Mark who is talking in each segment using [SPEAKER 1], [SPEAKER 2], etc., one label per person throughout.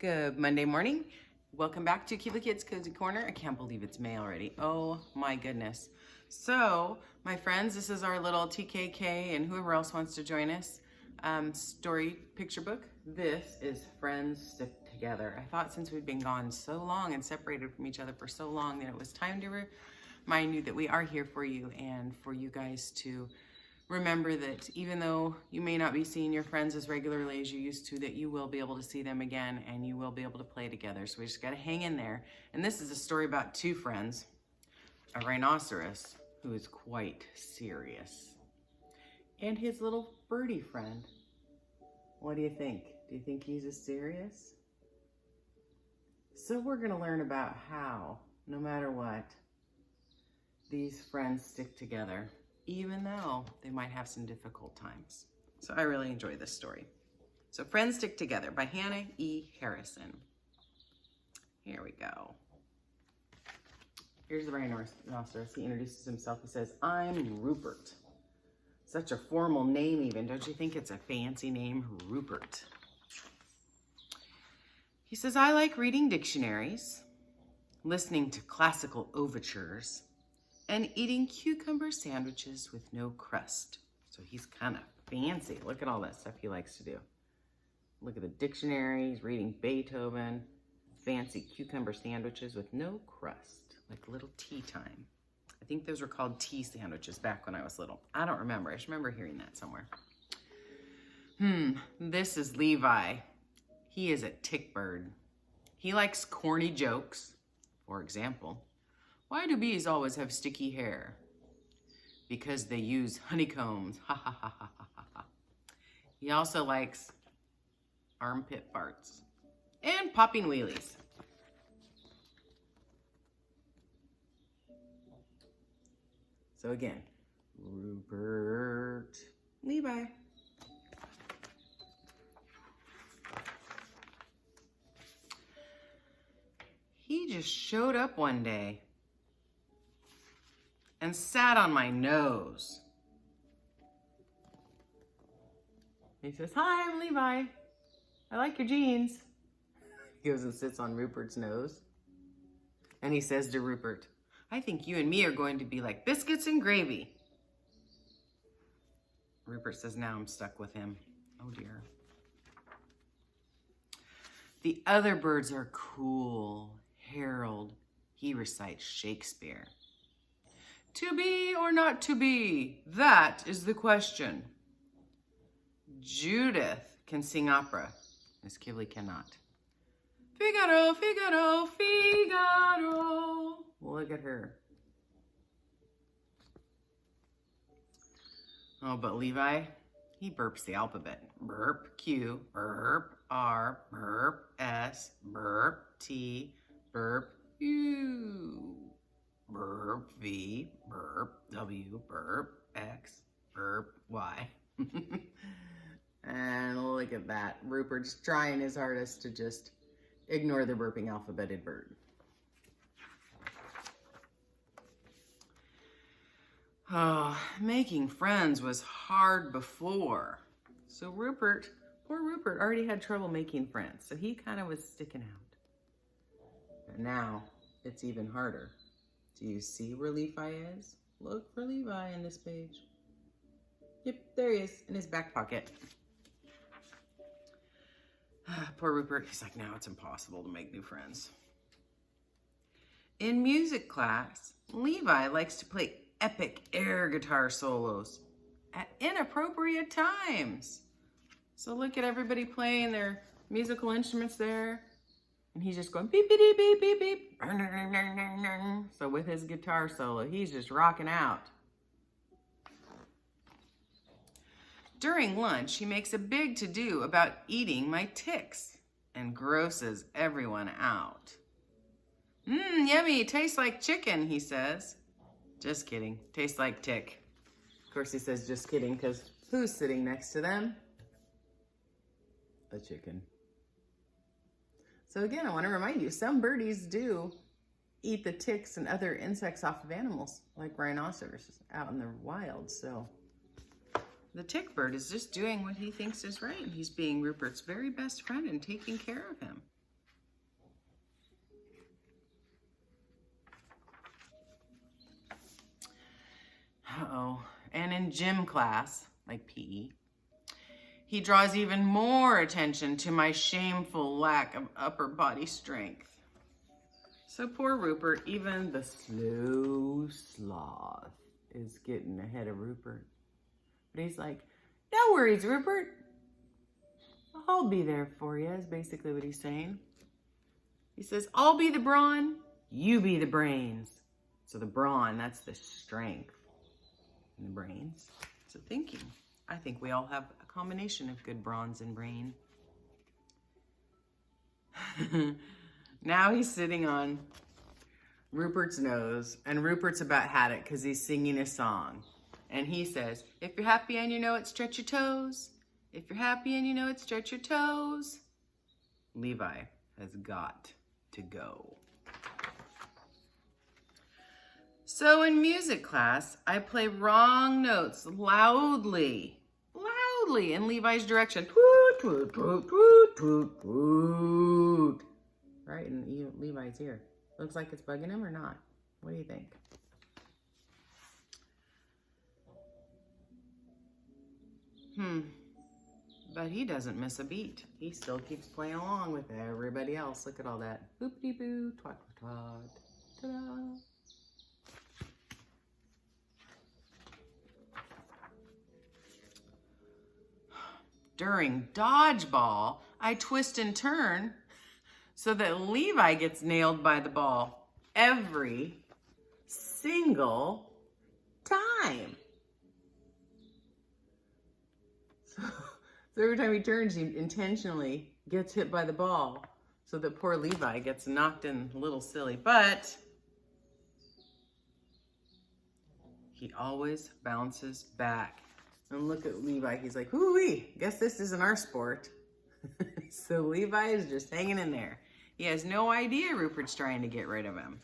[SPEAKER 1] Good Monday morning. Welcome back to Keebler Kids Cozy Corner. I can't believe it's May already. Oh my goodness. So, my friends, this is our little TKK and whoever else wants to join us story picture book. This is Friends Stick Together. I thought since we've been gone so long and separated from each other for so long that it was time to remind you that we are here for you and for you guys to remember that even though you may not be seeing your friends as regularly as you used to, that you will be able to see them again and you will be able to play together. So we just got to hang in there. And this is a story about two friends, a rhinoceros who is quite serious and his little birdie friend. What do you think? Do you think he's as serious? So we're going to learn about how, no matter what, these friends stick together, even though they might have some difficult times. So I really enjoy this story. So Friends Stick Together by Hannah E. Harrison. Here we go. Here's the rhinoceros. He introduces himself. He says, "I'm Rupert." Such a formal name even. Don't you think it's a fancy name, Rupert? He says, "I like reading dictionaries, listening to classical overtures, and eating cucumber sandwiches with no crust." So he's kind of fancy. Look at all that stuff he likes to do. Look at the dictionaries, reading Beethoven, fancy cucumber sandwiches with no crust, like little tea time. I think those were called tea sandwiches back when I was little. I don't remember. I just remember hearing that somewhere. This is Levi. He is a tick bird. He likes corny jokes. For example, why do bees always have sticky hair? Because they use honeycombs. Ha ha ha ha ha ha. He also likes armpit farts and popping wheelies. So again, Rupert, Levi. He just showed up one day and sat on my nose. He says, "Hi, I'm Levi. I like your jeans." He goes and sits on Rupert's nose. And he says to Rupert, "I think you and me are going to be like biscuits and gravy." Rupert says, "Now I'm stuck with him." Oh dear. The other birds are cool. Harold, he recites Shakespeare. "To be or not to be, that is the question." Judith can sing opera. Miss Kivley cannot. "Figaro, Figaro, Figaro." Look at her. Oh, but Levi, he burps the alphabet. Burp Q, burp R, burp S, burp T, burp U, burp V, burp W, burp X, burp Y. And look at that. Rupert's trying his hardest to just ignore the burping alphabeted bird. Oh, making friends was hard before. So poor Rupert already had trouble making friends. So he kind of was sticking out. But now it's even harder. Do you see where Levi is? Look for Levi in this page. Yep, there he is in his back pocket. Poor Rupert, he's like, now it's impossible to make new friends. In music class, Levi likes to play epic air guitar solos at inappropriate times. So look at everybody playing their musical instruments there. And he's just going beep, beep, beep, beep, beep. So with his guitar solo, he's just rocking out. During lunch, he makes a big to-do about eating my ticks and grosses everyone out. Yummy, tastes like chicken, he says. Just kidding, tastes like tick. Of course he says just kidding because who's sitting next to them? A chicken. So again, I want to remind you, some birdies do eat the ticks and other insects off of animals, like rhinoceros out in the wild, so the tick bird is just doing what he thinks is right. He's being Rupert's very best friend and taking care of him. Uh-oh. And in gym class, like PE, he draws even more attention to my shameful lack of upper body strength. So poor Rupert, even the slow sloth is getting ahead of Rupert. But he's like, no worries, Rupert. I'll be there for you, is basically what he's saying. He says, I'll be the brawn, you be the brains. So the brawn, that's the strength. And the brains, so thinking. I think we all have a combination of good bronze and brain. Now he's sitting on Rupert's nose, and Rupert's about had it because he's singing a song. And he says, if you're happy and you know it, stretch your toes. If you're happy and you know it, stretch your toes. Levi has got to go. So in music class, I play wrong notes loudly in Levi's direction. Toot, toot, toot, toot, toot, toot. Right in Levi's ear. Looks like it's bugging him or not? What do you think? But he doesn't miss a beat. He still keeps playing along with everybody else. Look at all that. Boop-de-boo, twat-twat-twat. Ta-da. During dodgeball, I twist and turn so that Levi gets nailed by the ball every single time. So every time he turns, he intentionally gets hit by the ball so that poor Levi gets knocked in a little silly. But he always bounces back. And look at Levi. He's like, hoo-wee, guess this isn't our sport. So Levi is just hanging in there. He has no idea Rupert's trying to get rid of him.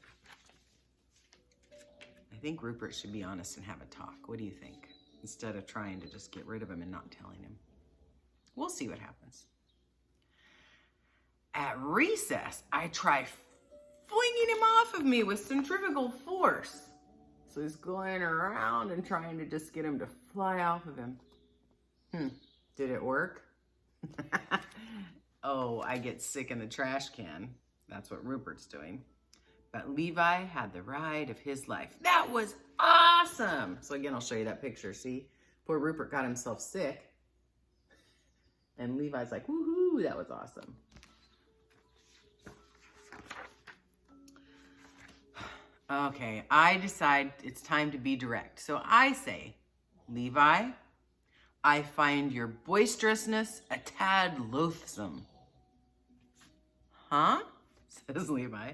[SPEAKER 1] I think Rupert should be honest and have a talk. What do you think? Instead of trying to just get rid of him and not telling him. We'll see what happens. At recess, I try flinging him off of me with centrifugal force. So he's going around and trying to just get him to fly off of him. Did it work? Oh, I get sick in the trash can. That's what Rupert's doing. But Levi had the ride of his life. That was awesome. So again, I'll show you that picture. See, poor Rupert got himself sick. And Levi's like, woohoo, that was awesome. Okay, I decide it's time to be direct. So I say, Levi, I find your boisterousness a tad loathsome. Huh? Says Levi.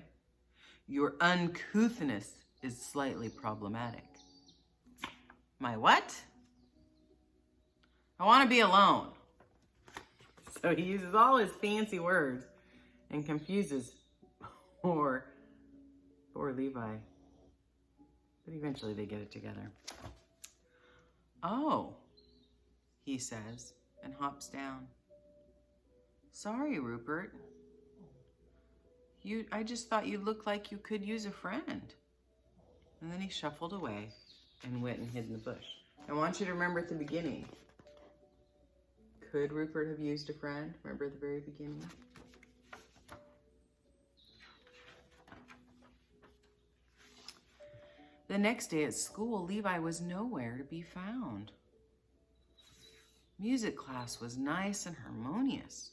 [SPEAKER 1] Your uncouthness is slightly problematic. My what? I want to be alone. So he uses all his fancy words and confuses poor Levi. But eventually they get it together. Oh, he says, and hops down. Sorry, Rupert. I just thought you looked like you could use a friend. And then he shuffled away and went and hid in the bush. I want you to remember at the beginning. Could Rupert have used a friend? Remember at the very beginning? The next day at school, Levi was nowhere to be found. Music class was nice and harmonious,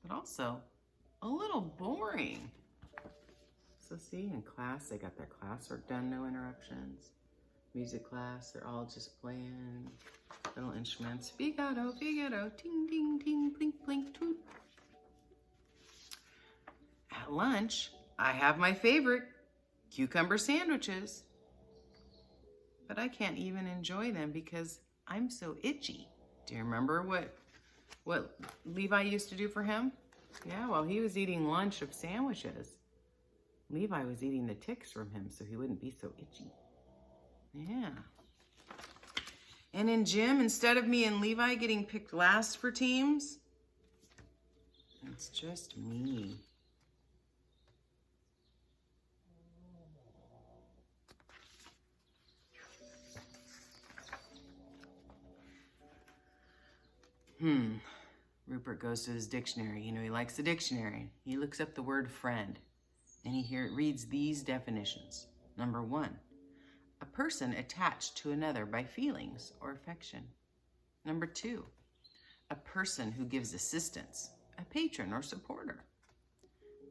[SPEAKER 1] but also a little boring. So see, in class, they got their classwork done, no interruptions. Music class, they're all just playing little instruments. Figaro, Figaro, ting, ting, ting, blink, blink, toot. At lunch, I have my favorite, cucumber sandwiches. But I can't even enjoy them because I'm so itchy. Do you remember what Levi used to do for him? Yeah, while he was eating lunch of sandwiches, Levi was eating the ticks from him so he wouldn't be so itchy. Yeah. And in gym, instead of me and Levi getting picked last for teams, it's just me. Rupert goes to his dictionary. You know, he likes the dictionary. He looks up the word friend, and he reads these definitions. Number 1, a person attached to another by feelings or affection. Number 2, a person who gives assistance, a patron or supporter.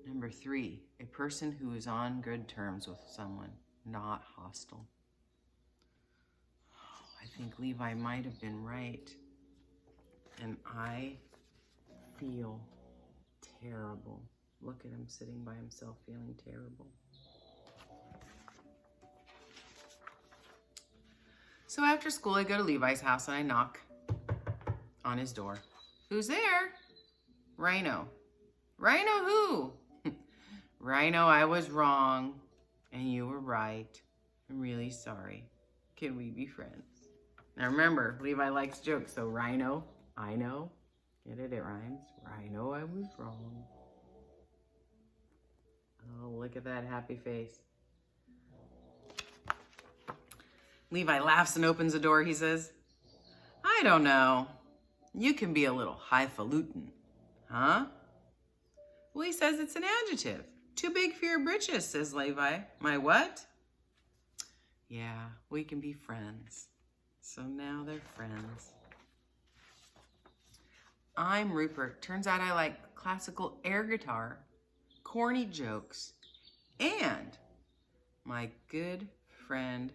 [SPEAKER 1] Number 3, a person who is on good terms with someone, not hostile. I think Levi might have been right. And I feel terrible. Look at him sitting by himself feeling terrible. So after school, I go to Levi's house and I knock on his door. Who's there? Rhino. Rhino who? Rhino, I was wrong and you were right. I'm really sorry. Can we be friends? Now remember, Levi likes jokes, so Rhino, I know. Get it? It rhymes. Rhino, I was wrong. Oh, look at that happy face. Levi laughs and opens the door. He says, I don't know. You can be a little highfalutin, huh? Well, he says it's an adjective. Too big for your britches, says Levi. My what? Yeah, we can be friends. So now they're friends. I'm Rupert. Turns out I like classical air guitar, corny jokes, and my good friend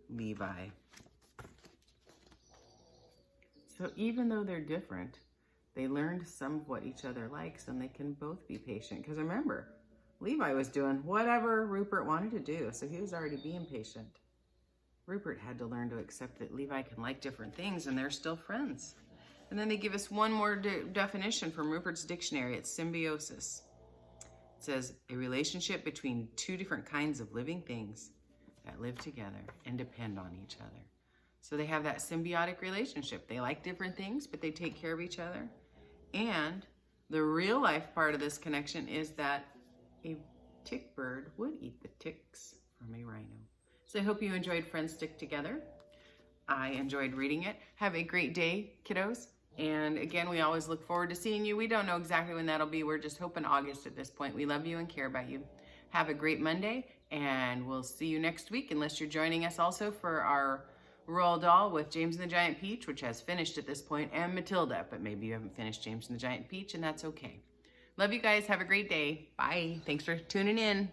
[SPEAKER 1] Levi. So even though they're different, they learned some of what each other likes, and they can both be patient. Because remember, Levi was doing whatever Rupert wanted to do, so he was already being patient. Rupert had to learn to accept that Levi can like different things, and they're still friends. And then they give us one more definition from Rupert's dictionary. It's symbiosis. It says, a relationship between two different kinds of living things that live together and depend on each other. So they have that symbiotic relationship. They like different things, but they take care of each other. And the real life part of this connection is that a tick bird would eat the ticks from a rhino. So I hope you enjoyed Friends Stick Together. I enjoyed reading it. Have a great day, kiddos. And again, we always look forward to seeing you. We don't know exactly when that'll be. We're just hoping August at this point. We love you and care about you. Have a great Monday, and we'll see you next week, unless you're joining us also for our Roald Dahl with James and the Giant Peach, which has finished at this point, and Matilda, but maybe you haven't finished James and the Giant Peach, and that's okay. Love you guys. Have a great day. Bye. Thanks for tuning in.